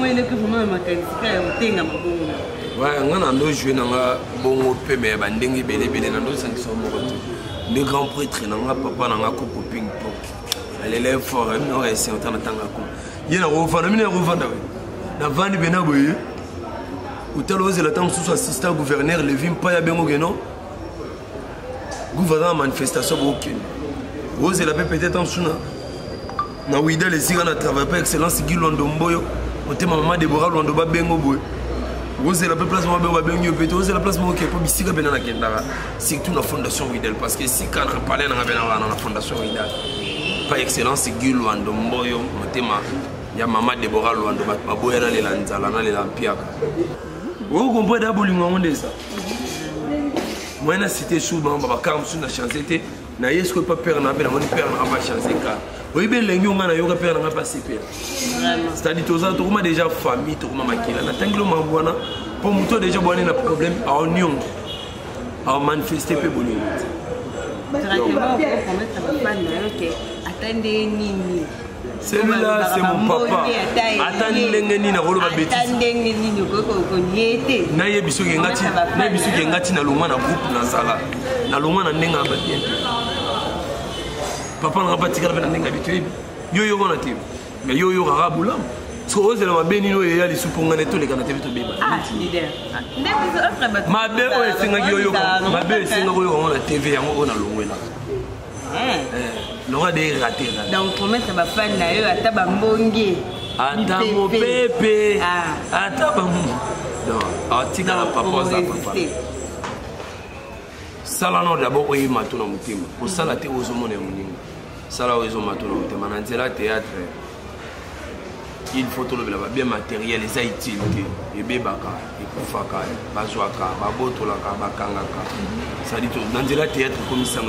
moi il est que vraiment mécanicien tenga mabongo. Ouais, on a deux joueurs dans la bongo pe mais bandingi belé dans deux cinq sont morts. Les grands prêtres dans la papa dans la coupe ping pong. Elle est fort, elle aurait essayé autant de temps à coup. Il y a un refant, il y a un refant. La vente benaboye. Ou tel ose la temps sous assistant gouverneur Levin Paya Bengo Geno. Gouverneur manifestation aucune. Ose la paix peut-être en sous. Na wida les siga na travail pas excellence Guy Londomboyo. On te maman Deborah Londoba Bengo boy. Ose la place moi Bengo peut ose la place moi qui pour bisiga benana kendara. Surtout la fondation Widel parce que si quand on parle dans la fondation Widel. Pas excellence Guy Londomboyo, on te ya maman Deborah Londoba maboya na le lanzala na le lampia. Vous comprenez d'abord le moment de ça. Moi, je cité souvent, je suis changé. Je ne suis pas père, je ne suis pas changé. Oui, bien, les gens qui ont peur, pas CP. C'est-à-dire que tu as déjà famille, tu as maquillé. Tu as pour moi, déjà un problème à union, à manifester. Celui-là, c'est mon papa. Attendez, l'engeni na volo ba bêtise. Attendez, l'engeni ko niete. Na yebiso ke ngati na longwa na groupe na sala. Na longwa na ndenga ba bien. Papa na ba tikala na ndenga bitu. Yo ngona tim. Mais yo rabula. So ose la mabeni no ya li suponga neto le kana tebeto beba. Ah, leader. Ndebiso afra ba. Mabe o esinga yo. Mabe esinga ko na TV yango na longwela. L'on a des ratés. Donc, pour mettre ma fan là, à Tabambongi. Attends, mon bébé. Attends, non, article à papa, ça, papa. Ça, là, non, d'abord, oui, ma tourne au mutima. Pour ça, la théorie, aux hommes, ça, là, ils ont ma tourne au mutima. Dans le théâtre, il faut tout le bien matériel, les haïtiens, les bébaka, les koufaka, les bazouaka, les botolaka, les kangaka. Ça dit tout. Dans le théâtre, commissaire.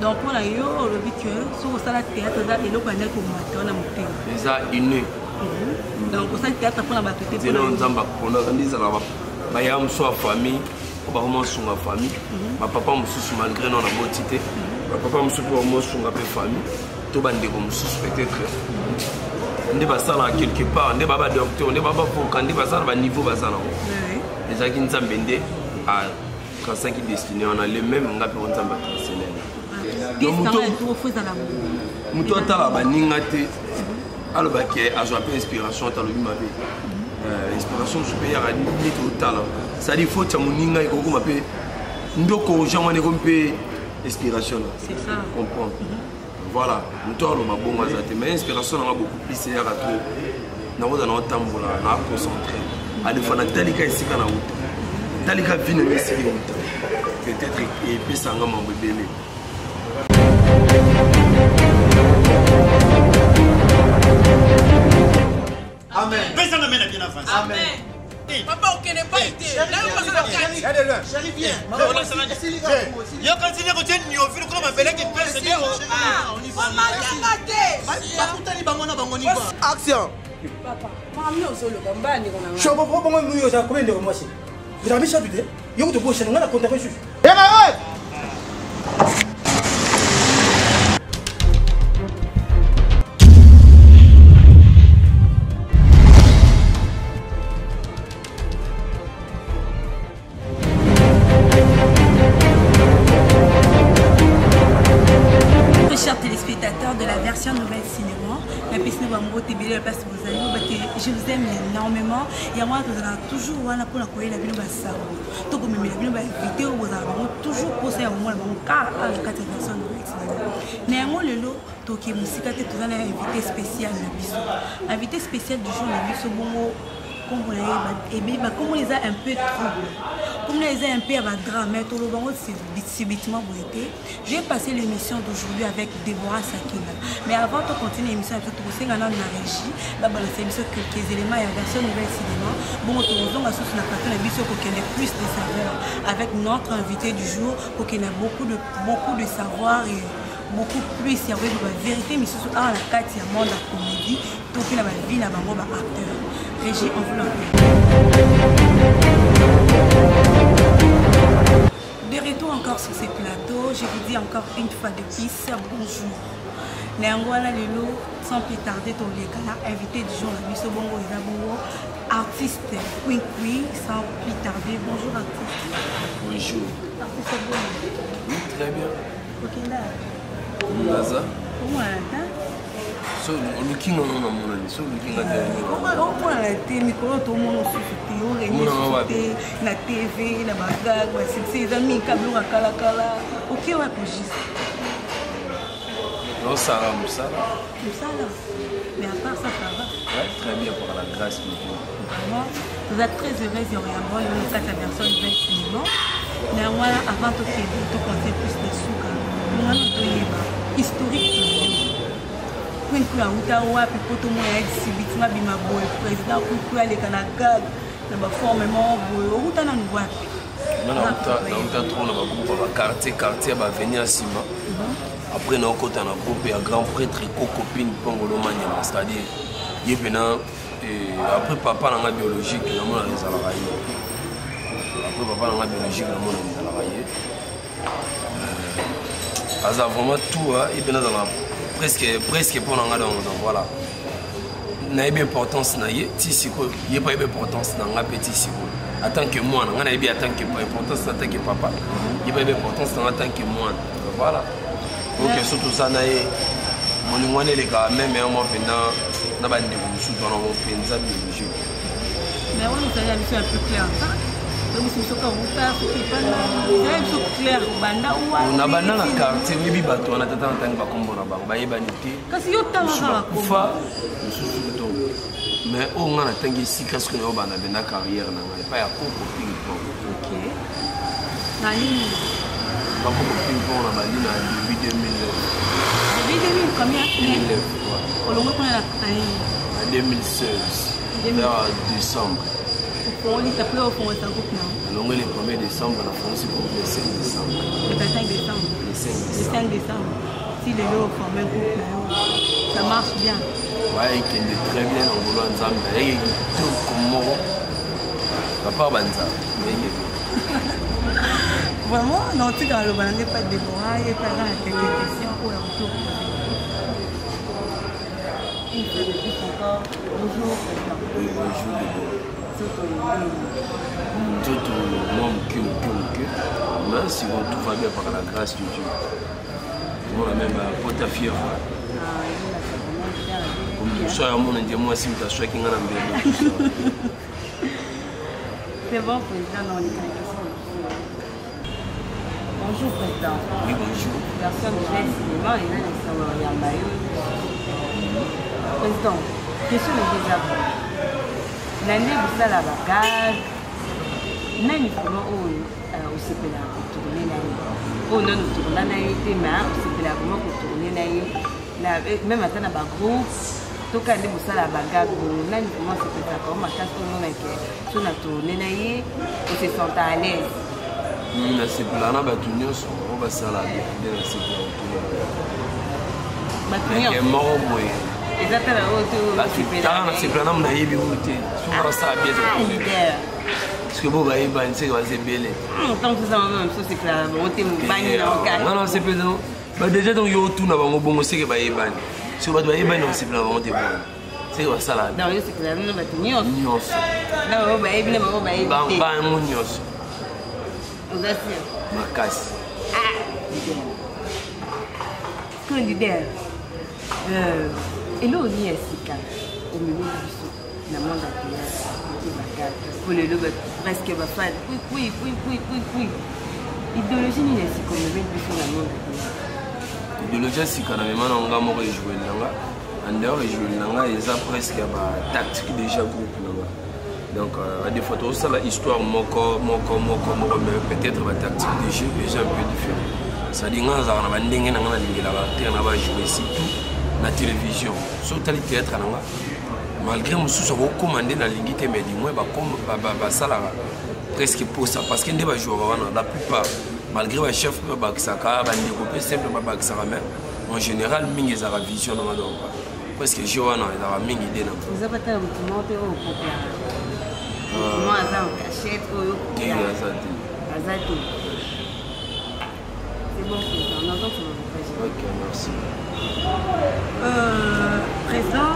Donc pour la yo le but que sur ça théâtre là et le connaît pour matin na muté. Déjà inné. Donc pour ça théâtre pour la batute. C'est non nzamba kona kandi ça va. Ba ya mso famille, ba comment son famille. Ma papa msusu malgré non la beauté. Ma papa msusu pour moi son pe famille. To bande ko msusu peut-être. Ndé ba ça là quelque part, ndé baba docteur, ndé baba pour quand ndé ba ça ba niveau ba ça là. Oui. Déjà qui nzamba ndé à 35 qui destiné on a le même on a pour nzamba traditionnel. Muto atala baninga te aloba ke azwa pe inspiration talo bimabe inspiration supérieure à ni total ça dit faut ta moninga ikoko mape ndoko jamane ko mpe inspiration c'est ça comprendre voilà muto alo mabonga zate mais inspiration na beaucoup plus c'est à trop na roza na tambola na concentrer à de fana talika isika na uta talika vine mesiri uta peut-être et puis ça ngama mbebele. Amen. Amen. Papa, on n'est pas été. Chérie, viens. Il continue à dire nous vu comme un bel qui peut se dire. On y va. Action. Papa, maman au solo combat ni on a. Je comprends pas moi ça combien de mois c'est. Vous avez ça du dé. Yo te poche on a compté dessus. De la version nouvelle cinéma, la piscine va me TV la place vous allez je vous aime énormément et moi vous allez toujours voilà pour la coller la vidéo ça tout comme la vidéo vous allez toujours poster à moi mon cas à la version nouvelle cinéma néanmoins le lot donc musique à tout un invité spécial la invité spécial du jour la biso bongo comme vous l'avez comme on les a un peu trouble comme les a un peu à drame mais tout le monde subitement vous été j'ai passé l'émission d'aujourd'hui avec Deborah Sakina mais avant de continuer l'émission avec tout le monde la régie la balance émission quelques éléments et la version nouvelle cinéma bon on a sous la partie la mission pour qu'il y ait plus de savoir avec notre invité du jour pour qu'il y ait beaucoup de savoir et beaucoup plus il y a la vérité mais surtout à la carte il y a monde de comédie tout qu'il y a la vie là bas acteur régie on vous de retour encore sur ces plateaux, je vous dis encore une fois de plus bonjour. Néanmoins, sans plus tarder, ton invité du jour, la Misso Bongo et Bongo, artiste Queen Queen, sans plus tarder. Bonjour artiste. Bonjour. Artiste Bongo. Oui, très bien. Ok, là. Naza. Comment elle a so looking on a mon so looking at comment elle a été micro tout le monde sur na TV na bagaga c'est ses amis kablo kala kala ok ouais pour juste non ça là mais à part ça va ouais très bien pour la grâce de Dieu vraiment vous êtes très heureuse et vraiment le cas de personne bien cinéma néanmoins avant tout tout compter plus de sous quand on historique Queen Queen a wapi poto mo ya sibitima bima boy président Queen Queen aleka na gag na ba forme mo boy uta na wapi na uta trop na ba groupe ba quartier ba venir sima après na kota na groupe ya grand prêtre ko copine pongolo manya c'est-à-dire yebena après papa na biologique na mona rezala raye après papa na biologique na mona rezala raye asa vraiment tout et bien dans la presque pour nous donc voilà n'a pas importance na yé si quoi y a pas importance na nga petit si quoi en tant que moi na bien en tant que importance en tant que papa y a pas importance en tant que moi voilà donc surtout ça na yé mon ngwane les gars même moi pendant na ba ndeko sous dans mon penza biologique mais on nous a mis un peu clair donc si vous on a banana na quartier bibi bato on a tata ntanga ba kombo na bango ba yebani te kasi yo tanga kala kufa mususu to mais on a tangi sika ce que on bana bena carrière na ngai pas ya koko ping pong OK na nini pas koko ping pong na bali na début 2000 combien 2009 on le connaît la en 2016 vers décembre on dit après au fond ça groupe non alors le 1er décembre la France pour le 5 décembre le 5 décembre le 5 décembre si les lots forment un groupe ça marche bien ouais qui est très bien en voulant ensemble et tout comme papa banza vraiment non tu dans le balance pas de bois et pas dans quelques questions pour la retour une fois de plus encore bonjour tout le monde que mais si tout va bien par la grâce de Dieu on a même pote à fier soit mon Dieu moi si tu as choisi qui ngana mbele c'est bon président non les bonjour président oui bonjour personne de cinéma et là ça va y aller président question de désabord l'année vous ça la bagage nani vraiment au sepela tourner là non tourner là été mais au sepela vraiment tourner là même attends na ba groupe to ka ndi vous ça la bagage nani vraiment c'est ça comme ma casse tout monde que tu na tourner là on se sent à l'aise na sepela na ba tunyo so on va ça la bien na sepela ba tunyo mort boy exactement c'est plein d'hommes naïfs tu vois ça bien parce que vous voyez ben c'est quoi c'est belle tant que ça même ça c'est clair on t'aime ban non c'est pas non bah déjà donc yo tout na bango bongo c'est que ba yeban si ba doit yeban non c'est plein on te bon c'est quoi ça là non c'est clair non ba nyos nyos non ba yebi na ba yebi ba mon nyos vous assure makasi que leader et là, on y est au milieu du saut, dans le monde pour le lobe presque va faire oui. Idéologie ni est comme le but sur le monde. Idéologie c'est quand même on a mort jouer là. En dehors jouer là, ils ont presque ba tactique déjà groupe là. Donc à des photos ça la histoire moko mais peut-être ba tactique déjà un peu différent. Ça dit nga za na ba ndenge na nga lingela ba te na ba jouer ici la télévision sur tel théâtre malgré mususu recommandé na lingité mais du moins ba salara presque pour ça parce que ndeba jouer la plupart malgré le chef ba saka ba ndeko simple ba saka mais en général mingi za la vision na donc presque joana za mingi idée na vous avez pas monter au copier moi ça achète au copier c'est bon on entend Ok, merci. Présent,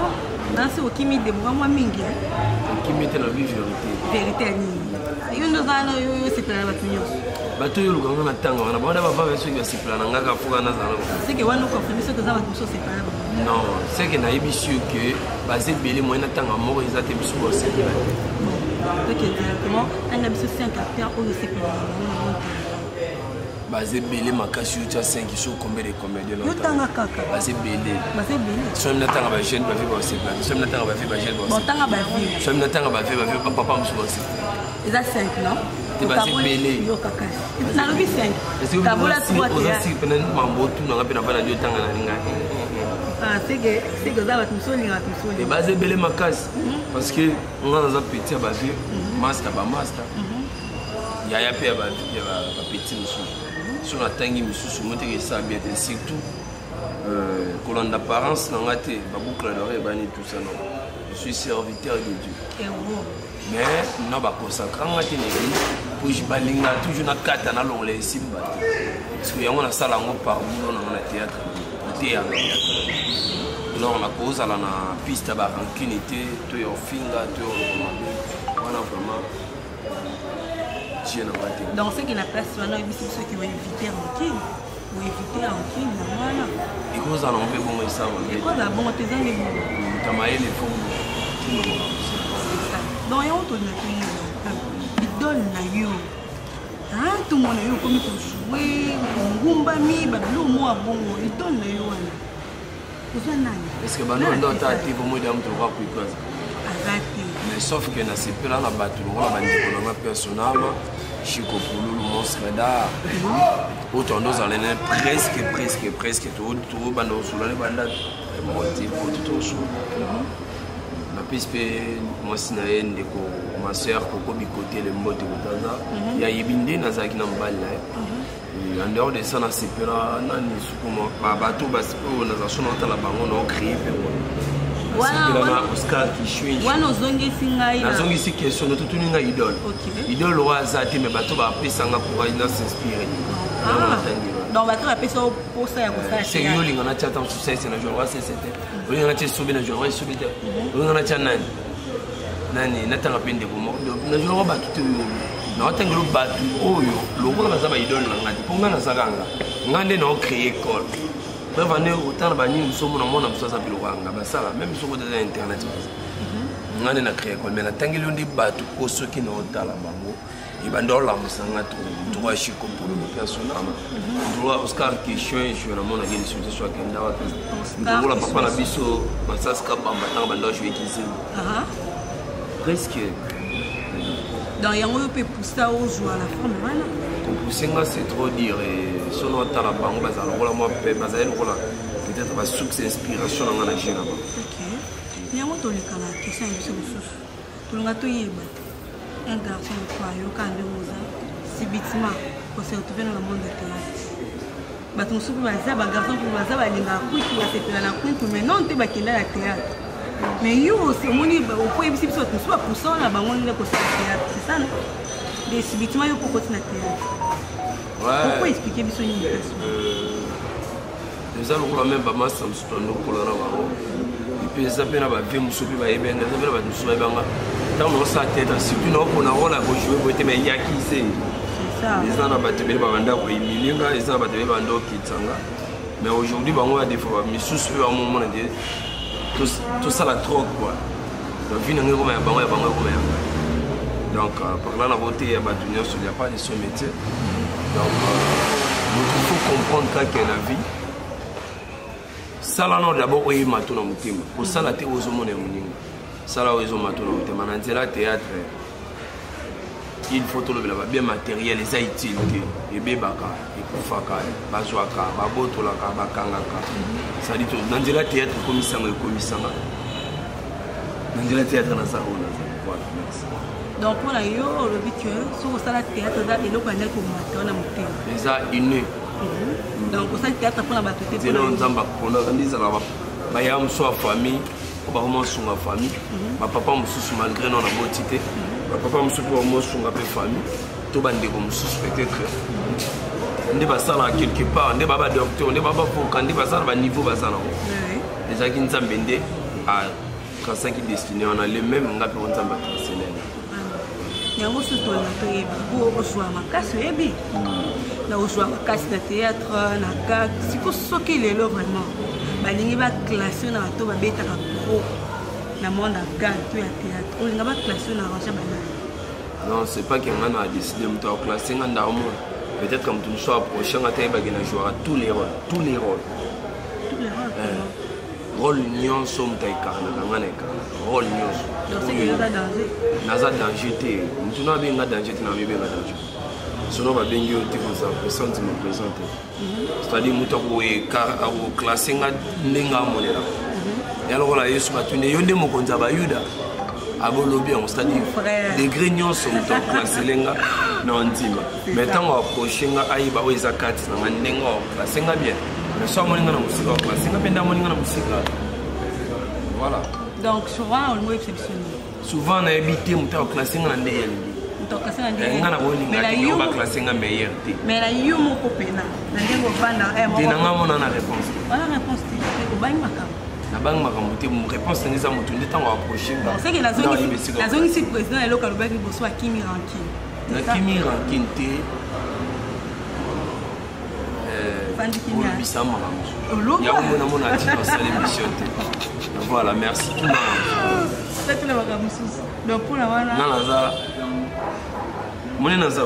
dans ce qui m'a dit, moi, mingi. Qui mettait la vie vérité. Vérité à Nini. Il y a c'est pas la bataille. Bato yo lukanga na tanga wana bana bava beso ya sipla na ngaka fuka na zala. C'est que wana ko fait ce que ça va tout c'est pas. Non, c'est que na yebisu que basé belé moyen na tanga moko ezate bisu ko c'est. Donc directement, on a bisu 5 caractères au c'est pas. Basé belé makasi yo tia 5 so combien de comédiens là. Yo tanga kaka. Basé belé. Basé belé. So na tanga ba jeune ba vie ba c'est pas. So na tanga ba vie ba jeune ba. Bon tanga ba vie. So na tanga ba vie papa musu ba c'est. Ils a 5 non? C'est basé belé. Yo kaka. Na lobi 5. Est-ce que vous avez aussi peut-être mambo tout na ngapena bana yo tanga na ninga. Ah c'est que ça va tout seul là tout seul. Et basé belé makasi parce que on a dans un petit ba vie master ba master. Yaya pe ba petit musu. Sur la tangi musu monte que ça bien surtout colonne d'apparence na ngate ba boucle d'oreille bani tout ça non. Je suis serviteur de Dieu. Mais non ba consacrer ngate ne pour je balinga toujours na kata na longole simba. Parce que yango na sala ngo par boulot na théâtre. Théâtre. Non na cause ala na piste ba rankinité to yo finga to wana vraiment dans ce qui n'a pas maintenant ceux qui vont éviter en king ou éviter en king voilà et cause on peut bon ça et quoi la bon tes amis tamaye les fonds donc on tourne il donne na yo ah tout le monde yo comme pour jouer ngumba mi bablo moi bon il donne na yo wana vous nani est-ce que bano ndo ta ti pour moi de amto kwa quoi mais sauf que na c'est là la bateau on va dire qu'on a personnel Chico Pouloulou monstre d'art autant nous allons presque tout bando sur les bandes monter pour tout chaud la piste moi sinaye ndeko ma sœur koko bikoté le mbote kotaza ya yibinde na zaki na mbala en dehors de ça na c'est là nani sukuma ba bateau bas na za sona ta la bango na créer voilà Oscar qui chouine wana ozongi singa ina nazongi si question de tout ninga idole idole wa zati mais bato ba pesanga pour ina s'inspirer donc bato ba pesa pour ça ya kosala c'est yo linga na tata succès na joie c'est c'était linga na tata sobi na joie sobi te linga na tata nani na tanga pende ko na joie ba tout na otengelo batu oyo lokola bazaba idole na ngati ponga na sakanga ngande na créer école bref on est autant de banni nous sommes dans mon ambiance à bilwanga ça même sur le internet ngane na créer école mais na tangelo ndi batu ko ceux qui n'ont pas la bango et bandola musanga droit Chico pour le personnel droit Oscar qui chouin je na mona geni sur soit kenda watu ndolo la papa na biso masaska bamba tanga bando je vais kiser presque dans yango peut pousser au jouer à la femme voilà pousser c'est trop dire et son autre la bango bazala rola moi bazala rola peut-être va succès inspiration dans la jeune là-bas. OK. Yango to le kala question de ce ressource. To nga to yeba. Un garçon quoi yo quand de moza subitement pour se retrouver dans le monde de théâtre. Ba ton soupe baza ba garçon pour baza ba linga kuitu ba sepela na kuitu mais non te ba kenda la théâtre. Mais yo c'est moni ba au point biso to soit pour ça na bango ne ko théâtre. C'est ça non? Des subitement yo pour continuer théâtre. Ouais. Pourquoi expliquer biso une déjà le même ba massa mstondo pour la bango. Et puis ça pena ba vie musubi ba ebenga ça pena ba musubi banga. Tant on sa tête surtout non pour na rôle à jouer pour te mais yaki c'est ça. Les gens ba te ba banda ko imilinga les gens ba te ba ndo kitsanga. Mais aujourd'hui bango a des fois mais sous à un moment de tout ça la drogue quoi. Donc vient ngeko ba bango ya bango ko ya. Donc par là la beauté ya ba dunia sur il y a pas de ce métier. Donc il faut comprendre qu'il y a la vie. Ça là non d'abord oui matuna mutima. Pour ça la te ozomo ne muninga. Ça là ozomo matuna mutima. Na nzela théâtre. Il faut tout le bien matériel les haïtiens et bebaka et kufaka bazwaka baboto la ka bakangaka. Ça dit tout na nzela théâtre komisanga et komisanga. Na nzela théâtre na ça voilà merci. Donc pour la yo le but que sur ça la théâtre là et le connaît comme matona mutima. Déjà inné. Donc ça théâtre pour la batuté pour la nzamba kona ndiza la ba ya mso famille ko ba vraiment sunga famille ba papa mususu malgré non la botité ba papa mususu pour mo sunga pe famille to bande ko mususu peut-être nde basala quelque part nde baba docteur nde baba foka nde basala ba niveau basala déjà qui nzambe nde a quand qui destiné on a le même ngapi on nzambe traditionnel yango surtout na toyebi ko oswa makasi oyebi na oswa makasi na théâtre na gag siko soki lelo vraiment balingi baklasse na bato babetaka pro na monde ya gag to ya théâtre olinga baklasse na arrange banani non c'est pas qu'il a décidé de me classer en darmo peut-être comme tout soit prochain à taille bagina jouera tous les rôles rôle nion somme taille carne rôle nion donc c'est que y a danger naza danger té nous n'a bien danger na bien danger sinon va bien yo te comme ça présente me présenter c'est-à-dire muto ko e car au classer ndenga monela et alors là yesu batune yo ndemo konza ba yuda abolobi c'est-à-dire des grignon sont en classe lenga non ntima mais tant on approcher nga ayiba o izakati na ndenga classe nga bien mais soit moninga na musika classe nga benda moninga na musika voilà donc souvent on est exceptionnel souvent na habité muta classe nga na ndeyeli donc ça ndenge nga na boninga ki ba classe nga meilleur té mais la yo moko pena na ndengo bana moko na nga mona na réponse voilà réponse té ko bang makam na bang makamute mon réponse neza mutu ndi tango approcher bon c'est que la zone ici président et local ba ki boso Kimi Rankin na Kimi Rankin té Fandi Kimi bisama ya mona mona ti dans cette émission té voilà merci tout le monde ça tout le monde mususu donc pour la wana na naza moni naza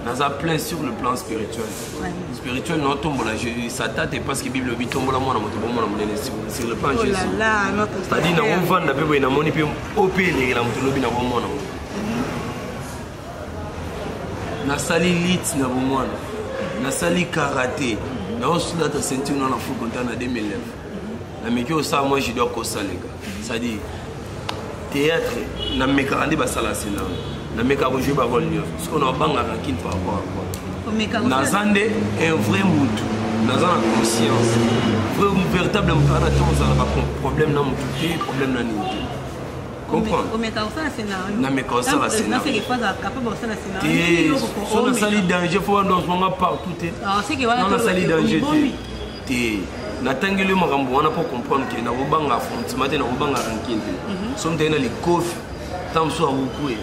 naza plein sur le plan spirituel. Spirituel, non, tombola. Ça date parce que la Bible dit tombola moi sur le plan de Jésus. C'est-à-dire, on vend la Bible et on a au pays les gens qui ont na sali lit na bomwana na sali karaté na osula ta ceinture na foot contre en 2009 na mekio ça moi je dois kosalega c'est-à-dire théâtre na mekarandi basala sina na meka bo jouer ba vol neuf parce qu'on a banga rakin par rapport à quoi nazande un vrai mutu nazana conscience vrai véritable mutana tonza na problème na mutu problème na nini comprendre o meka osala scénario na meka osala scénario na c'est que pas capable osala scénario so na sali danger faut dans ce moment partout ah c'est que voilà na sali danger té na tangeli makambo wana pour comprendre que na banga affrontement na banga ranking so mtena li kofi tant soit beaucoup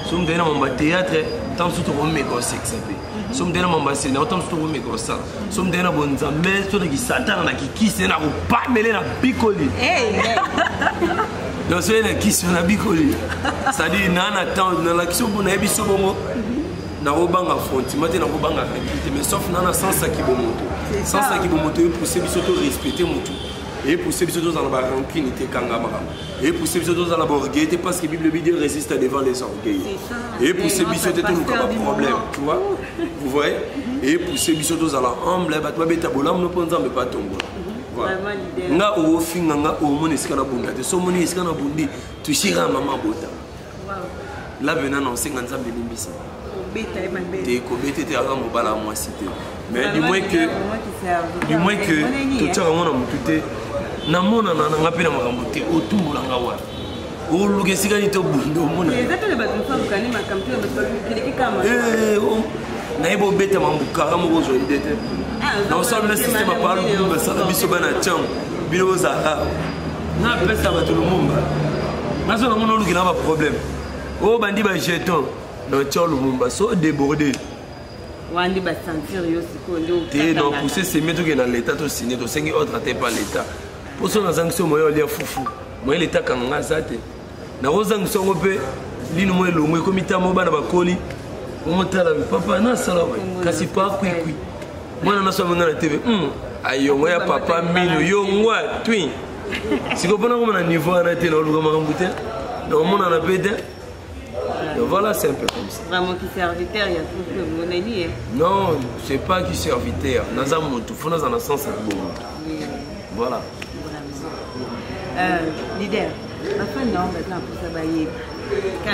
so mtena mamba théâtre tant soit to meka sexapé so mtena mamba scénario tant soit to meka ça so mtena bonza mais so ki satan na ki kisse na ko pas mêler na bicoli donc c'est une question na bicoli c'est-à-dire na temps na la question pour na biso bongo na robanga affrontement na robanga ranking mais sauf na sans ça qui bon moto sans ça qui bon moto pour se biso to respecter moto et pour ceux qui sont dans la rancune et pour ceux qui sont dans la orgueil parce que la Bible dit résiste devant les orgueils et pour ceux qui sont dans le problème tu vois vous voyez et pour ceux qui sont dans la humble bah toi beta bolam no ponza me pas tomber voilà nga o finga nga o moni skana bunda te so moni skana bundi tu shira mama bota là venant non c'est nganza mbelimbisa te ko bete te ara mo bala moi cité mais du moins que tu tira mona mutute na mona na ngapela makambo te otumula ngawa o lukesika ni to bundo mona exactement ba tfa bukani makambo te ba keleki kama na ibo beta mambuka kama bozo idete na osala le système a parle ba sala biso bana cham bilo za na pesa ba tout le monde na so na mona lukina ba problème o bandi ba jeton na cholo mumba so débordé wandi ba sentir yo siko ndio te non pousser ces métaux que dans l'état to signé to sengi autre traité par l'état pour son sanction moyo lia fufu moyo l'état kanga zate na ozang songo pe lino moyo longo komita mo bana bakoli omotala papa na sala we kasi pa kwikwi mwana na so ngana tv ayo moya papa mino yo ngwa twin siko pona ko na niveau na te na luka makambute na mona na pede. Donc voilà, c'est un peu comme ça. Vraiment qui serviteur, il y a tout le monde hein? Non, c'est pas qui serviteur. Nous avons tout, faut nous en sens bon. Voilà. Leader, la fin non, maintenant pour ça bailler.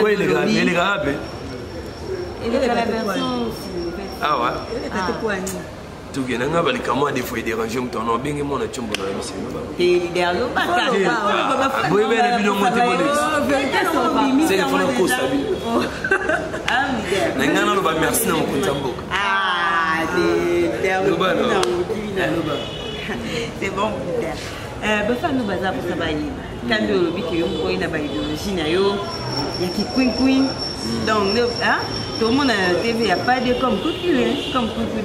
Oui, les gars, les gars. Et la version aussi. Ah ouais. Tout que n'anga bali kama des fois déranger mon ton bien mon chombo na mission ba et leader lo ba ka boy ben bino monte bonne c'est le fond ko sabi ah leader n'anga no ba merci na mo kontambo ah C'est bon, Peter. Bah, nous bazar pour travailler. Quand le but que vous voyez dans l'idéologie, il y a qui queen. Donc, tout le monde a TV, il n'y a pas de comme coucou.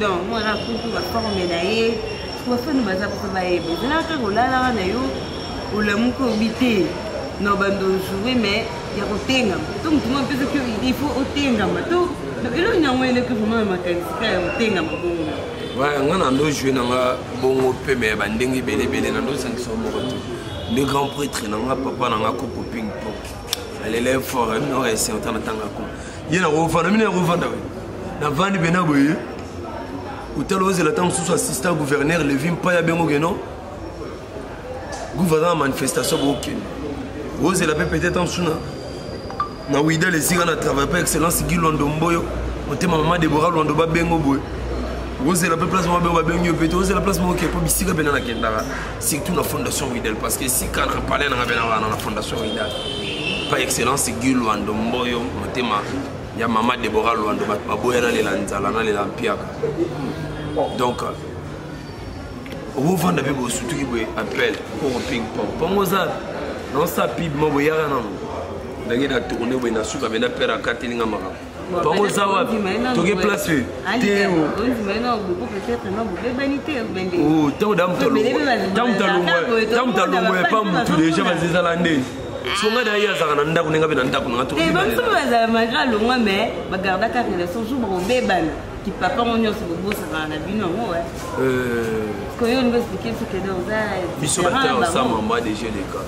Donc, moi, on a coucou, on va former d'ailleurs. On va faire nous bazar pour travailler. Mais là, quand on a on l'a beaucoup habité. Non, bah, jouer, mais il y a au tenga. Donc, tout le monde pense qu'il faut au tenga. Donc, il y a un moyen que vous m'avez marqué, c'est au tenga. Ouais, on a un joué dans la bonne paix, mais banding belé dans nos 500 mots. Le grand prêtre dans la papa dans la coupe ping pong. Elle élève fort, elle n'a pas essayé en tant que il y a un refund, il y a un refund. La vente Benaboye, où tel osé la temps sous assistant gouverneur, le vim pas ya bengo geno. Gouverneur manifestation aucune. Osé la paix peut-être en souna. Na Ouida les Iran à travailler par excellence Guy Londomboyo. On te maman Deborah Londoba bengo boy. Osé la place moi bengo peut osé la place moi qui est pas bisika benana kendara. C'est toute la fondation Ouidel parce que si quand on parle dans la fondation Ouidel. Par excellence Guy Londomboyo, on te il y a maman Deborah Londoba boy na les lanzala na les lampiaka. Donc vous vendez bien surtout qui appelle pour ping pong. Pomoza non ça pib mo boyara non. Ndenge na tourner bo na suka bena pera katilinga maka. Pomoza wa toke place Théo. Peut-être non vous bénité bende. Oh tant dam tolo. Tam talo pas mutu déjà bazeza lande. Songa d'ailleurs ça na ndako nenga bena ndako na to. Et bon ça bazala magra longwa mais bagarda ka relation jour bo bebana. Qui papa on y a ce beau ça va la vie non ouais. Quand on veut expliquer ce que dans ça. Ils sont ensemble en bas des jeux de cas.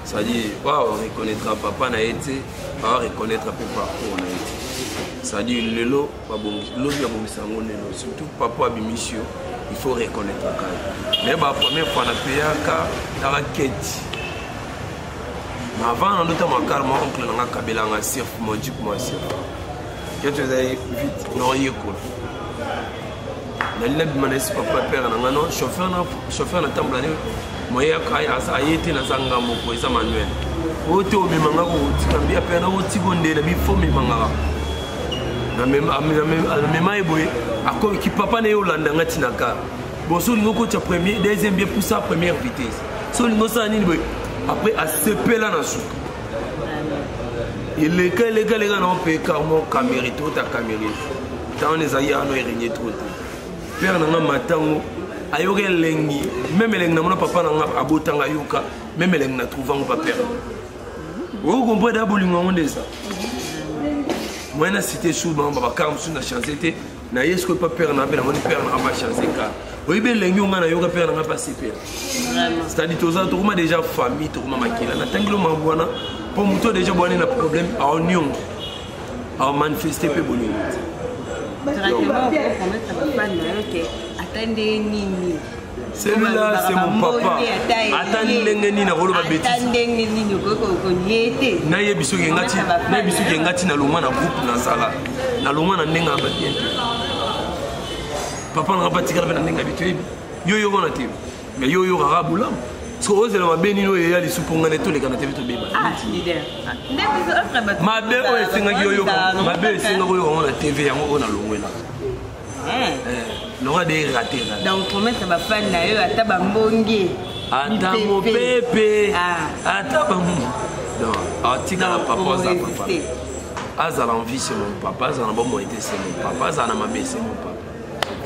Ça dit on reconnaîtra papa na été, on reconnaîtra peu parcours na été. Ça dit le lot pas bon, l'autre ya bon sango nelo surtout papa abimisio, il faut reconnaître quand. Mais bah première fois na paya ka ta raquette. Mais avant on était ma calme oncle na kabela nga surf mon jeep moi surf. Que tu as vite non yeko. Le manes papa père na non chauffeur na tambla ne moya kai asa yete na sanga moko isa manuel ote obimanga ko tikambia père na otikonde na bifo mimanga na même eboye ako ki papa ne yolanda ngati naka bon so lingo ko cha premier deuxième bien pour sa première vitesse so lingo sa nini boy après a sepela na suka il est que les gars na on peut carrément caméra tout ta caméra dans les aïa no régner trop père nanga matango ayoke lengi même lengi na mona papa nanga abotanga yoka même lengi na trouvant pas père vous comprenez d'abord lingo ndeza moi na cité sous baba kam sous na chance était na yesko pas père na bela moni père na ba chance ka oui ben lengi nga na yoka père nanga pas père c'est-à-dire tous ça tout ma déjà famille tout ma makila na tangilo mabwana pour muto déjà bonne na problème à union à manifester pe bonne. Celui-là, c'est mon papa. Attendez, Lengenina, Roloba Bétis. Naye Bissouki Ngati, na Loma na groupe na Sala. Na Loma na Nenga Batien. Papa n'a pas tiré la Nenga habituée. Yo on a tiré. Mais yo Raboulam. Parce que c'est la bénino et les soupongans et tous les canapés de bébé. Ah, leader. Ma belle, c'est un yo. Ma belle, c'est un yo. On a TV, on a l'eau là. L'aura des ratés là. Donc, comment ça va faire là? À Tabambongi. À Tamo Pépé. À Tabambongi. Non, à Tika, papa, ça papa. Aza l'envie, c'est mon papa. Aza n'a pas mon été, c'est mon papa. Aza n'a ma baisse, c'est mon papa.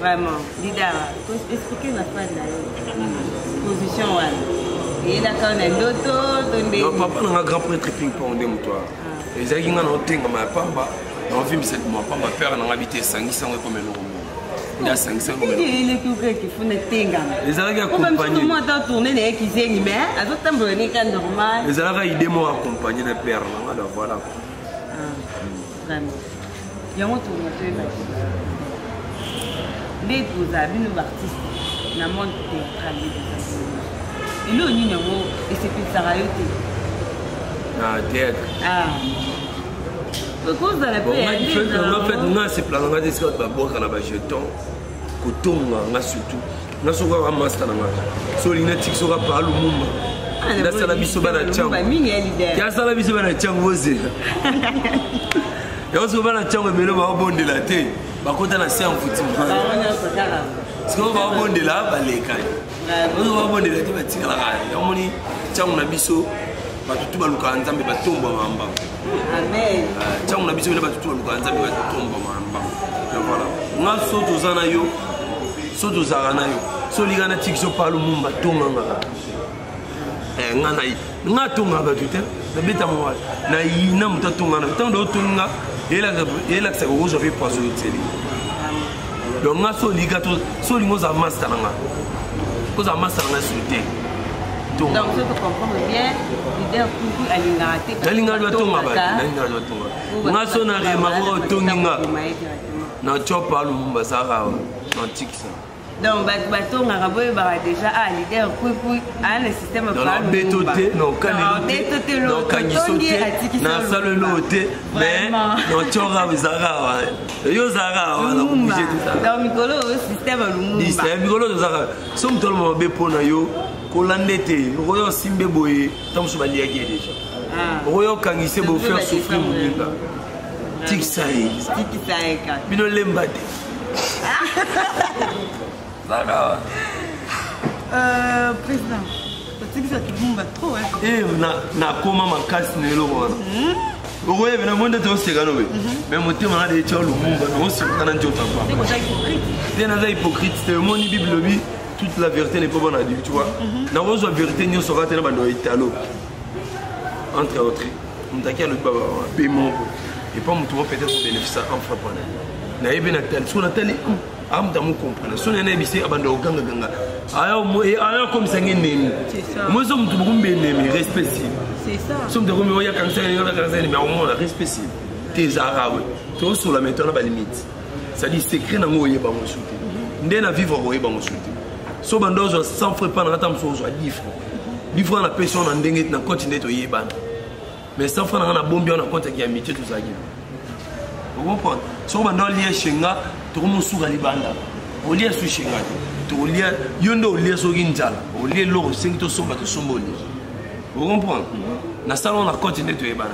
Vraiment, leader, expliquez la fin là. Position et là quand on est d'autres non papa n'a grand prêtre ping-pong de toi et ça qui n'a noté comme ma papa dans film c'est mon papa père n'a habité 500 comme il a 500 comme il est qui font des tinga les arabe accompagner comment t'as tourné les qui c'est mais à tout temps bonne quand normal les arabe idée moi accompagner le père là voilà vraiment il y a un tour les vous avez nos artistes na monde théâtral et là on y et c'est plus ça ah théâtre pourquoi vous allez en fait non c'est plan on a dit que d'abord quand on a jeton kotonga nga surtout na soka wa master na nga so linetic soka pa lumumba la sala biso bana chango ya sala biso bana chango oze ya so bana chango melo ba bondela te bakota na se en foutu sikoyo babondela baleka oyo babondela te batikalaka yamoni ntango na biso batutu balukaka nzambe batomba mamba ntango na biso bina batutu balukaka nzambe batomba mamba voilà nga so toza na yo so tozalaka na yo so olika na tiki so pa lumumba tonganga nga tongaka bato te nabeta mwa na moto atongana ntango daotonga eyelakisaka kozwa mpe poiso yoteli donc nga so olika so olinga ozala master na nga kozala master na nga sur te donc ce que comprendre bien leader kuku alingaka te nalingaka batonga bato nalingaka batonga nga so na remaka otongi nga na tiopa lumumba azalaka na tikisa donc batongaka boyebaka déjà leader kuku aa na système beto te nokangiso te nasalelo te mais notioka ezalaka yo ozalaka wana oblige donc mikolo système lumumba mikolo tozalaka so moto aloma mabe mpo na yo kolanda ete okoya osimbe boye ntango mosu baliaki ye déjà okoya okangise boye faire souffrir moninga tikisa ye bino lemba te président otikisa lumumba trop nakoma makasi na eloko wana okoyebi na monde toseka nobe mais motema na detia lumumba naoseka na nzoto te naza hypocrite te omoni bible lobi toute la vérité n'est pas bonne à dire tu vois nakozwa vérité nyonso kaka te na bando ya italo entre autres mutaki alobi bape moko epa motu mo peut-être obénéfice en frappana nayebi natali so natali amuta mukomprena so nene bise abando oganga aya komisange nemi mozo mutu bukumbe nemi respect c'est ça so mutu kombe oya kanisa ni mais au moins respect tes arabes to sur la méthode na ba limite ça dit secret na ngoye ba mosuti ndena vivre ngoye ba mosuti so bando zo sans frais pas na tam so zo 10 francs na personne na ndenge na continuer to yebana mais sans francs na bombi on a compte qui amitié tout ça qui vous comprenez so bando lié chenga tokomosuka libanda olia su shenga te olia yondo olia soki nzala olia loko sengi tosomba tosomba olia vous comprenez na salon na continuer to yebana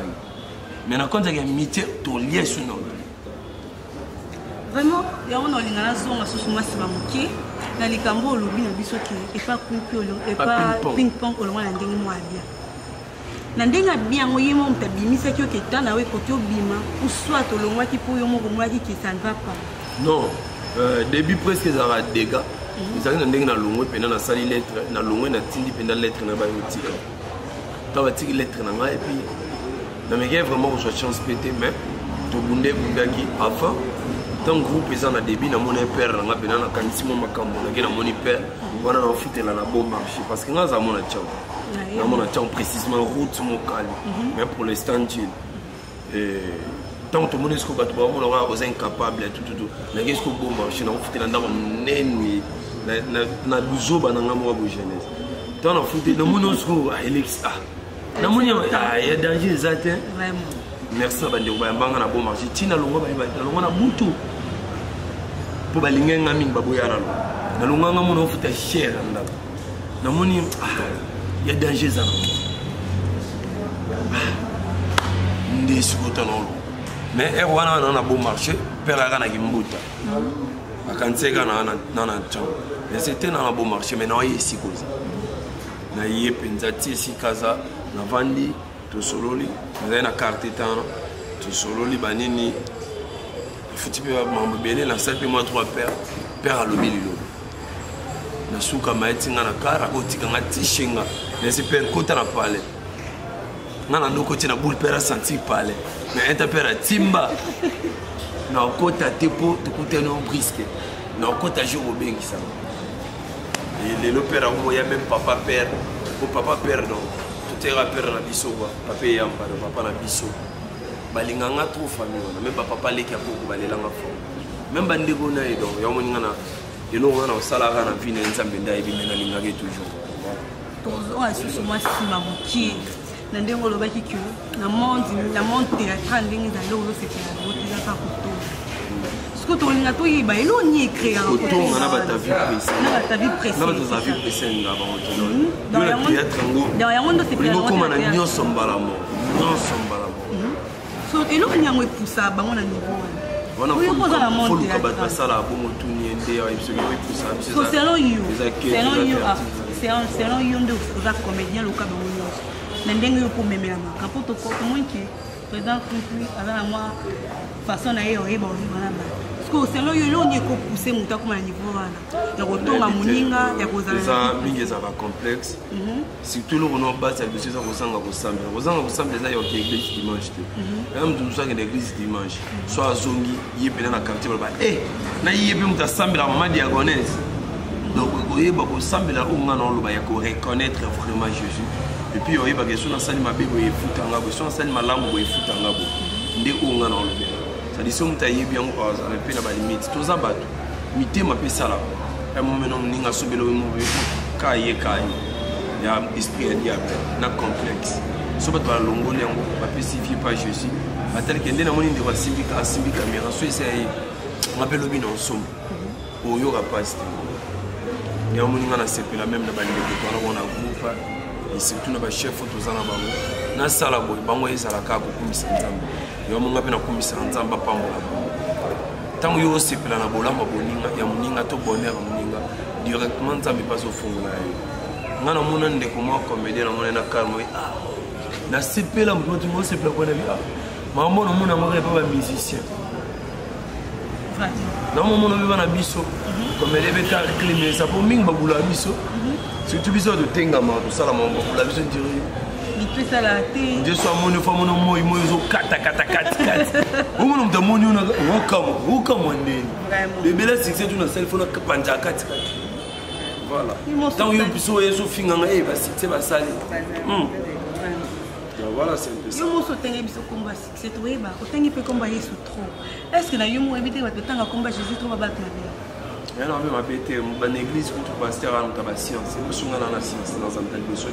mais na compte qui amitié to lia su non vraiment yango na olingana zonga susu masima moke na likambo olobi na biso ke epa ping pong olonga na ndenge mwa bien na ndenge bien yango ye mo moto abimisaki oke ta na we koki obima ou soit olongwaki mpo yo moko moyaki ke ça ne va pas non début presque ezalaka dégâts ezalaki na ndenge na longwe mpena nasali lettre na longwe natindi mpena lettre na bayotika ntango batiki lettre na ngai epuis namekei vraiment kozwa chance mpe te mais tobundaki enfin ntango groupe eza na début namoni père na nga mpena nakanisi mwa makambo nake namoni père wana naofutela na bon marché parce que nga aza mona tiango namona tiango précisement route mokali mais pour l'instant chill tant que tout le monde est scopé, tout le monde est incapable et tout. Mais qu'est-ce que bon marché? On fout dans un ennemi, na douzo bananga moi pour jeunesse. Tant on fout dans mon osco, Alexa. Na mon il y a danger exact. Vraiment. Merci à bandi ba mbanga na bon marché. Tina longo ba longo na butu. Pour balinga ngami baboya na lo. Na longo ngamo na fout cher nda. Na mon il y a danger ça. Ndé sukota no. Mais il y a un bon marché, père a gagné Mbuta. Akanseka na tchon. Mais c'était un bon marché, mais non ici cause. Na yé penzati ici kaza, na vandi, to sololi, na na carte tano, to sololi banini. Futi pe mambo belé na sape moi trois père a lobi lilo. Na suka maiti ngana kara kotika ngati shinga. Mais c'est père kota na pale. Nana no côté na boule père senti pale. Mais interpelle timba na kota tepo tukute no brisque na kota jour au bengi ça et le père a moyen même papa père non tout est père na biso quoi papa yamba papa na biso balinganga trop famille même papa leki a beaucoup balelanga fo même bandeko na edo ya moninga na elo wana osala na vie na nzambe ndai bi na lingaka toujours tozo asusu moi sima moki na ndenge olobaki ke na monde théâtral ndenge ezali olosepela yango te eza kaka kotonga siko tolinga toyeba elo ni écrit kotonga na batavi presenga bango yango ndo sepelaokoma na nyonso mbalamo so elo ni yango epusa bango na niveau wana wana foluka bato basala bongo tuni ende selon you nde oza comédien loka bango nyonso na ndenge yo komemela makambo tomonki président Kumpui aza na mwa façon na ye oyeba olingana ba parce que selon yo eloni ekopousse moto akoma na niveau wana ya kotonga moninga ya kozala mingi ezalaka complexe surtout loko no basi ya biso eza kozanga kosambela eza yoke église dimanche te eza moto mosu akende église dimanche so azongi ye pena na quartier baloba na ye mpe moto asambela mama diagonese donc oyeba kosambela oyo nga na oloba ya koreconnaître vraiment Jésus et puis oyebaka so nasali mabe boye efutanga boye so nasali malamu boye efutanga boye nde oyo nga na olobela c'est-à-dire so moto ayebi yango azala mpe na balimite toza bato mitema mpe esalaka ya momeno moninga asobela oyo mobe ka ye kaye ya esprit ya diable na complexe so bato balongoli yango bapesi vie pa Jésus atalike nde namoni ndeko asimbi caméra so esa ye ngape lobi na osomo oyoka pasi te ya moninga nasepela meme na bandeko twana bona groupe et surtout na bachef toza na bango nasala boye bango ezalaka kokumisa nzambe yo monga mpe nakumisa nzambe apambola bango ntango yo osepela na bolamba boninga ya moninga to bonheur ya moninga directement nzambe mpasi ofungola yo nga namona ndeko mwa comédien namona na calme nasepela moto motinga osepela kwana bi makambo namona yango epa bamusicien namomona mpe bana biso comédien mpe climesa mpo mingi babula biso surtout biso totengama tosala mambo bakula biso nde so amoni fo amoni moi ezokatakatakati omona moto amoni okamwa ndeni lebela succès tuna sali fona panja ya katikati voilà ntango yo biso oyo ezofinganga basuccès basali voilà c'est un peu ça yo moso otengi biso komba succès toyeba otengi mpe komba yesu trop est ce que na yo mo oyebi te bato otanga komba jésus trop babato mabe non mais ma bête ban église pour tout pasteur à notre science c'est nous sommes dans la science dans un tel besoin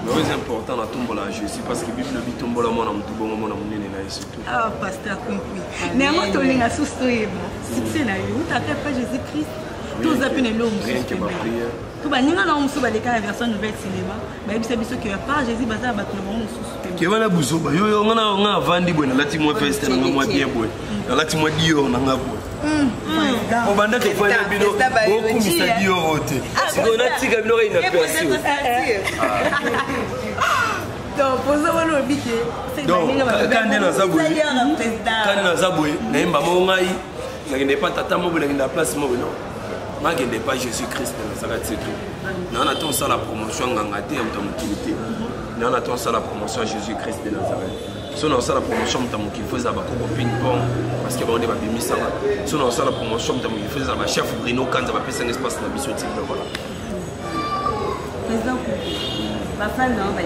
mais c'est important na tombola Jésus parce que bible bi tombola mona mutu bongo mona munene na Yesu tout pasteur Kumpui mais moi to linga sustoyeba succès na yo utaka pas Jésus Christ tous appelés l'homme rien que ma prière tout ba ninga na musu ba leka la version nouvelle cinéma ba bisa biso que par Jésus baza ba tout bon musu ke wana buzoba yo nga vandi bwana lati mo feste na nga bien boy lati mo dio na nga boy obanda tofanya bino okumisa dio te siko natika bino ina pesi donc poza wana obike kande na zaboye naimba mo ngai nakende pa tata mo nakende na place mo non nakende pa Jésus Christ na saka tseto na on attend ça la promotion nganga te mta mukilité na on attend ça la promotion Jésus Christ de Nazareth si on a la promotion qui faisait ping pong parce que on est babimisa si on a la promotion qui faisait chef Bruno quand ça va passer un espace na biso type voilà président ma femme non va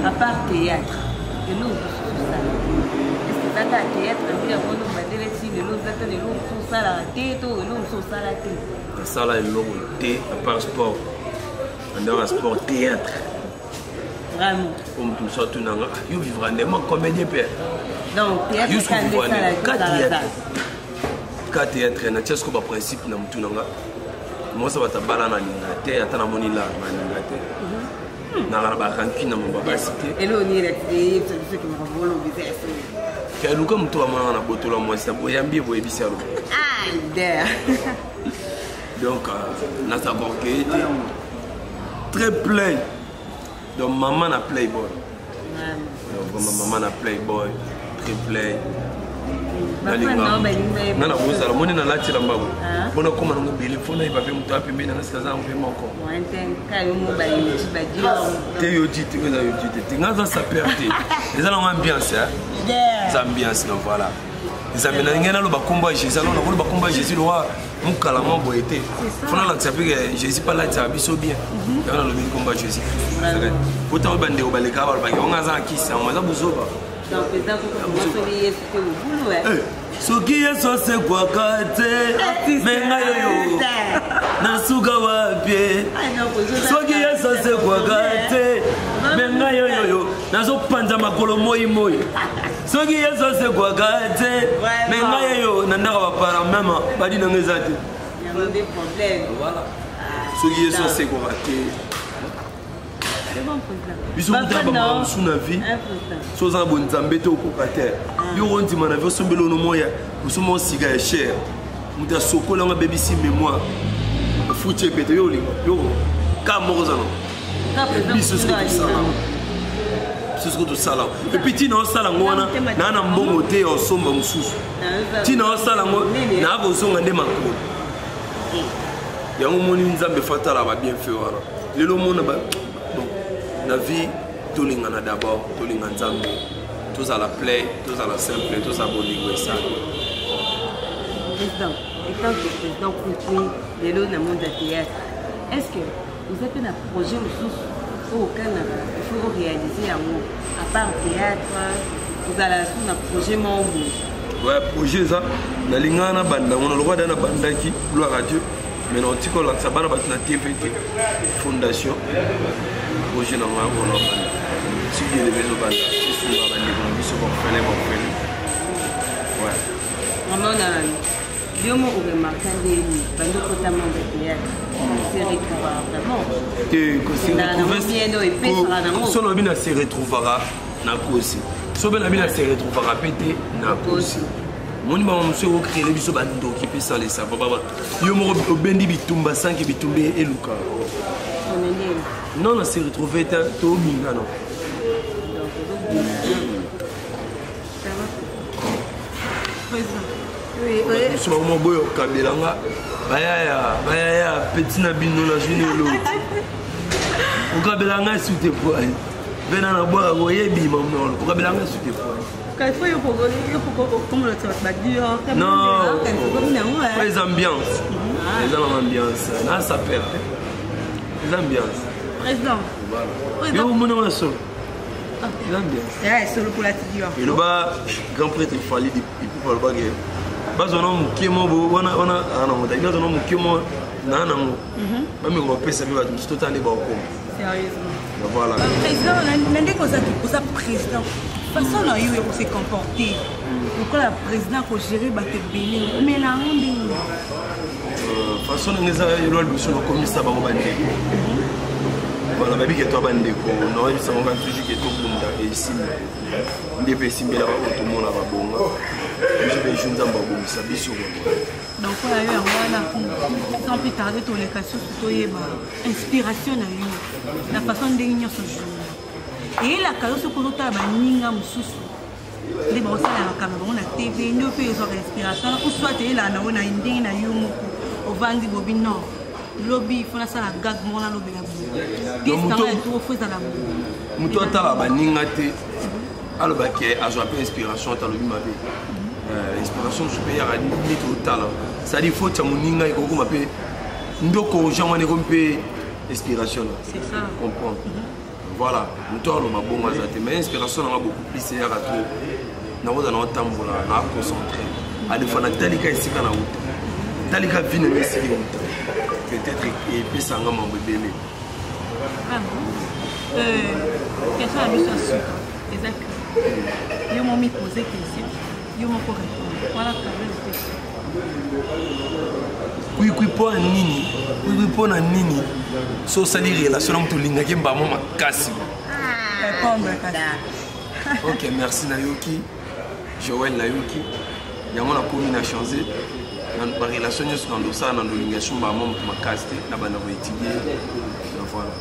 à part théâtre de nous est-ce que ça théâtre bien on va dire si de nous ça de nous tout ça la tête tout nous tout ça la tête ça là est logo thé à part sport dans le sport théâtre vraiment comme tout ça tout nanga yo vivre en comédien père donc théâtre théâtre na tiesko ba principe na mutu nanga moi ça va ta bala na linga te ata na moni la na linga te na ba ranki na mo ba cité et là on est là c'est ce qui me revole au visage que luka mutu wa mwana na botola moi ça boyambi boyebisa ro there donc na sa borgé très plein. Donc maman a Playboy. Donc maman a Playboy, triplay. Nana boza la moni na lati la mbabu. Bona koma ngo téléphone iba pe mutu api mbena na sikaza ngo moko. Kayo mo ba yoti ba dio. Te yoti te nga yoti te. Ngaza sa perte. Les ala ambiance hein. Yeah. Ambiance donc voilà. Les amis na ngena lo ba komba Jésus alors na ba komba Jésus le roi mukala mo boité. Fona la tsapi que Jésus pas la tsabi so bien. Yana lo bi komba Jésus. Autant bande au baleka ba ba ngaza kisa mo za buzoba. Donc président ko mo so yesu ke bulu eh. Soki yeso se kwa kate menga yo na suga wapie soki yeso se kwa kate menga yo na zo panza makolo moi moi soki yeso se kwa kate menga yo na ndaka ba para mama badi na ngezate il y a des problèmes voilà soki yeso se kwa kate c'est bon président biso mutaba suna vie so za bonzambe to ko kate Yo on dit man avion sombelo no moya, nous sommes siga est cher. Muta sokola nga baby si mémoire. Fouti pété yo yo ka morozano. Biso ce que tout ça là. Et puis tu n'as ça là ngwana na na mbongo te o somba mususu. Tu n'as ça là ngwana na bo zonga nde makolo. Yango moni nzambe fatala ba bien fait wana. Lelo mona ba donc la vie tolingana d'abord, tolingana nzambe. Tous à la plaie, tous à la simple, tous à bolingo ça. Président, étant que président Koukoui, de l'eau dans le monde de théâtre, est-ce que vous avez un projet au Canada, il faut réaliser à part théâtre, vous allez un projet membre? Ouais, projet ça, la lingana banda, on a le droit d'un banda qui, gloire à Dieu, mais non, tu connais ça, banda na TVT, fondation, projet dans ma banda, si il y a des maisons banda, c'est sur la banda, on se va faire ouais. Vraiment, Dieu m'a remarqué des notamment de théâtre, c'est retrouvera vraiment. Si on a bien se retrouvera, na cause. Si on a bien se retrouvera, pété, na cause. Mon numéro monsieur créé les biso bando qui peut sans les savoir. Yo mo bendi bitumba sans que bitumbe et luka. Non, on s'est retrouvé to binga non. Oui, oui. Je suis un boy au Kabelanga. Baya, petit nabino la journée l'autre. Au Kabelanga, s'il te plaît. Ben à la boire, vous voyez, bim, au Kabelanga, s'il te plaît. Quand il faut comme le temps, non, les ambiances. Les ambiances. Là, ça fait. Les ambiances. Président. Yo, mon nom est seul. L'ambiance. C'est solo pour la tigre. Et le bas, grand prêtre, il fallait il peut pas le baguer. Bazono mukemo wana ana mutaina zono mukemo na na mo mami ko pesa bi batu totale ba ko sérieusement voilà président nande ko ça président façon na yo se comporter pourquoi la président ko gérer ba te belé mais la onde façon ngeza yo lo biso ko komisa ba ko bande voilà babi ke to bande ko no bisa mo ba toujours ke to bunda et ici ndebe simbela ba to mona ba bonga. Donc, sans plus tarder, tous les cas, inspiration à la façon de gagner ce jour. Et la carotte, c'est qu'on a ninga moussous. Les bons salaires à la caméra, on a TV, nous faisons inspiration. Ou soit, il y a un indien, au Vandi Bobin Nord. Lobby, il faut la salle à gag, mon lobby la boue. Qu'est-ce que tu fais à la boue? Moutou à la ninga, alors que a joué inspiration dans le ma vie. Inspiration supérieure à limite au talent. Ça dit faut que mon ninga et qu'on m'appelle ndoko gens on est inspiration. C'est ça. Comprendre. Voilà. Moutou on m'a bon mazate mais inspiration on a beaucoup plus c'est à tout. Na woza na tambola na concentrer. Ali fana talika ici kana wuta. Talika vine ici wuta. Peut-être et puis ça ngam mbebele. Question à lui sur exact. Yo m'ont posé question. Yo m'ont répondre. Voilà la question. Oui pour nini. Oui pour nini. So sali relation avec tolinga ki mba mama kasi. Répondre kasi. OK, merci Nayoki. Joël Nayoki. Yango na commune a changé. Dans la relation nous sommes dans ça dans l'obligation mba mama makasti na bana ko étudier. Voilà.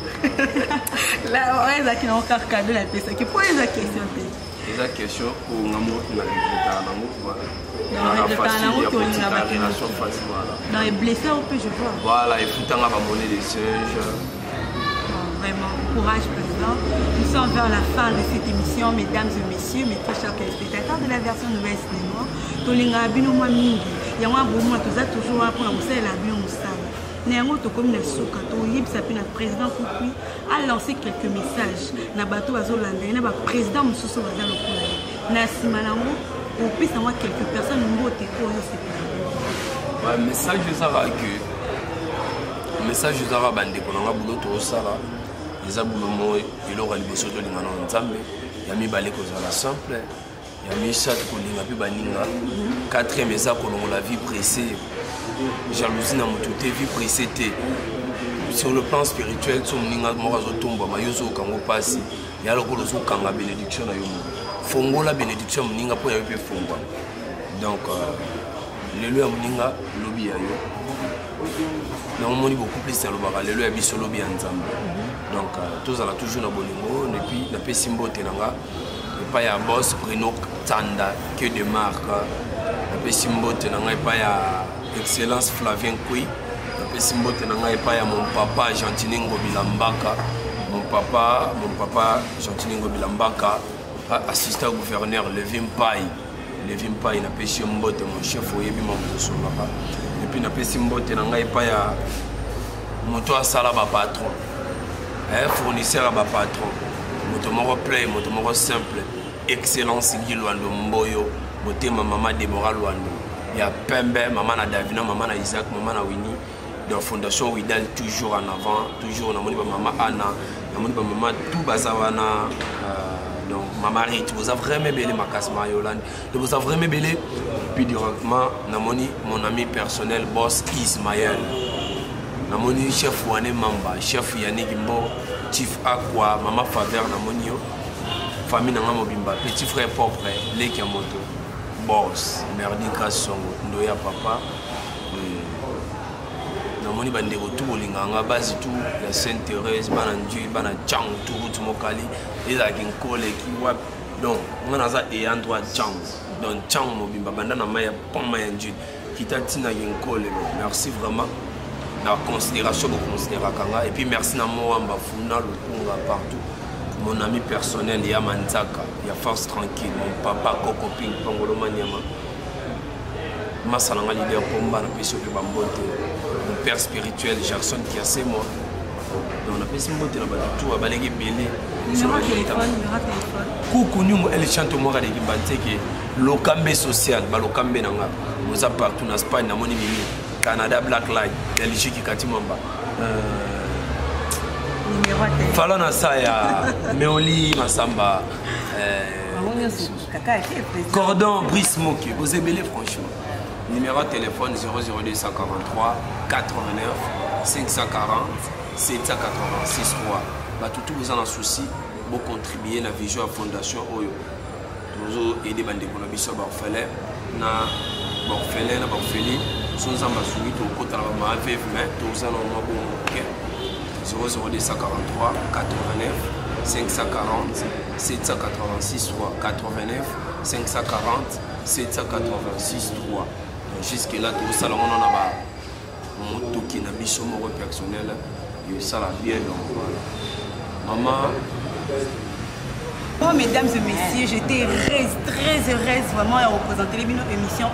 Là, on est qui n'a encore cadeau la personne qui pose la question. La question pour l'amour na dans les blessés, on peut, je vois. Voilà, il faut t'en avoir monnaie des singes. Vraiment, courage, président. Nous sommes vers la fin de cette émission, mesdames et messieurs, mes très chers téléspectateurs de la version Nouvelle Cinéma. Tolinga bino mwa mingi. Yango bomo toza toujours pour la musala bino musala. Néanmoins, comme le souk, le président Koukoui a lancé quelques messages. Na bateau azolanda, na ba président Moussousso baza lokola. Na simanango, au plus savoir quelques personnes mbote ko yo c'est pas. Message ça va que message ça va bande ko nga bulo to sala. Eza bulo mo ilora liboso to lingana nzambe. Ya mi balé ko za la simple. Ya mi chat ko linga pe baninga. 4e eza ko la vie pressée. Jalousie na moto te vie pressée te sur le plan spirituel, si on passe, il y a la bénédiction. Fongo la bénédiction, on peut y fongo. Donc, le lieu à lobby à yo. On dit beaucoup plus à l'obara, le lieu à lobby ensemble. Donc, tous à la toujours na bolingo, et puis la paix simbo tenanga, et pas y a boss Bruno Tanda, que de marque, la paix simbo tenanga, et pas y a excellence Flavien Koui. Simbo tenanga epa ya mon papa Jantiningo Bilambaka, mon papa Jantiningo Bilambaka, assistant au gouverneur Levin Pai na pesi mbote mon chef oyebi mon solaka et puis na pesi mbote nanga epa ya moto asala ba patron fournisseur ba patron moto moko play moto moko simple excellence Gilwando Mboyo motema mama Deborah Lwando ya Pembe mama na Davina mama na Isaac mama na Winnie de la fondation Widal toujours en avant, toujours on a maman Anna, on a maman tout bazawana, donc maman Rite, vous avez vraiment belé ma casse Yolande, vous avez vraiment belé, puis directement mon ami personnel boss Ismaël, namoni chef Wane Mamba, chef Yannick Mbo, chief Aqua, maman Faveur namoni famille nanga mobimba, petit frère propre, Leki Moto, boss, Merdika Songo, Ndoya papa. Namoni bande retour linganga base tout la Sainte Thérèse bana Dieu bana Chang tout mokali et la kinkole ki wap donc on a ça et endroit Chang donc Chang mobimba banda na maya pon maya Dieu qui t'a tina kinkole merci vraiment la considération pour considérer kanga et puis merci na moamba funa lukunga partout mon ami personnel ya Manzaka ya force tranquille mon papa Coco Ping Pongolo Maniama Masalanga leader combat na peso ke bambote mon père spirituel Jackson qui a c'est moi donc on a peso mbote na tout abalenge belé numéro téléphone coucou nous elle chante moi avec banteke lokambe social ba lokambe nanga nous a partout na Espagne na moni mimi Canada Black Light Belgique katimamba numéro téléphone fala na saya Meoli Masamba Cordon Brice Moki vous ébélez franchement. Numéro de téléphone 00243 89 540 786 3. Tout vous en a souci, vous contribuez à la vision à la fondation Oyo. Nous aider les gens à orphelin, na orphelin, na orphelin, sans ambassadeur au côté de la veuve, mais tous en ont bon 00243 89 540 786 3 89 540 786 3. Jusque là, tout ça, on a un moto qui n'a pas de personnel, et ça l'a bien. Maman. Bon, mesdames et messieurs, j'étais très heureuse vraiment à représenter l'émission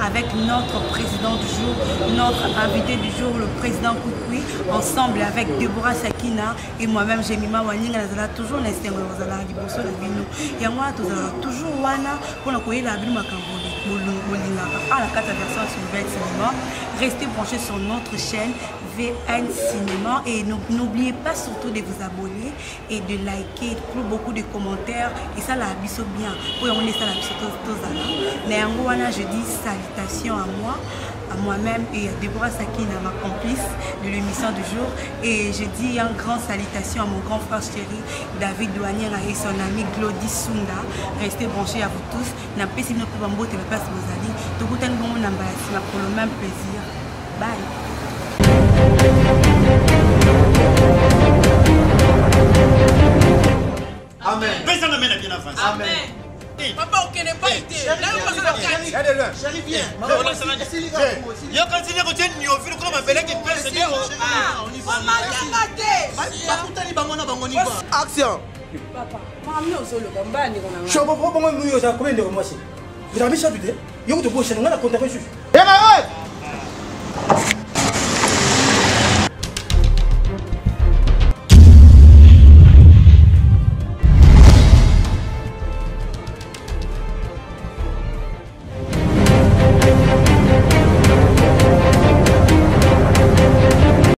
avec notre président du jour, notre invité du jour, le président Koukoui, ensemble avec Deborah Sakina et moi-même, Jemima Waninga, nous allons toujours l'instinct de la Liboso, la Bino. Et moi, nous allons toujours Wana pour la couiller la Bino à la 4 version sur VN Cinéma. Restez branchés sur notre chaîne VN Cinéma et n'oubliez pas surtout de vous abonner et de liker, pour beaucoup de commentaires et ça la biso bien. Oui, on est ça la biso tous je dis salutations à moi-même et à Deborah Sakina, ma complice de l'émission du jour, et je dis une grande salutation à mon grand frère chéri David Douanier et son ami Glody Sunda. Restez branchés à vous tous. N'a pas si nous pouvons monter le place vous allez. Tout le monde pour le même plaisir. Bye. Amen. Amen. Papa, on ne pas été. Chérie, viens. Il continue à continuer à faire comme un bel qui pèse. Action. Papa, maman, on le combat. Je suis pas pour moi, je suis combien de mois. Je suis à 1000 chats. Je suis à 1000 chats.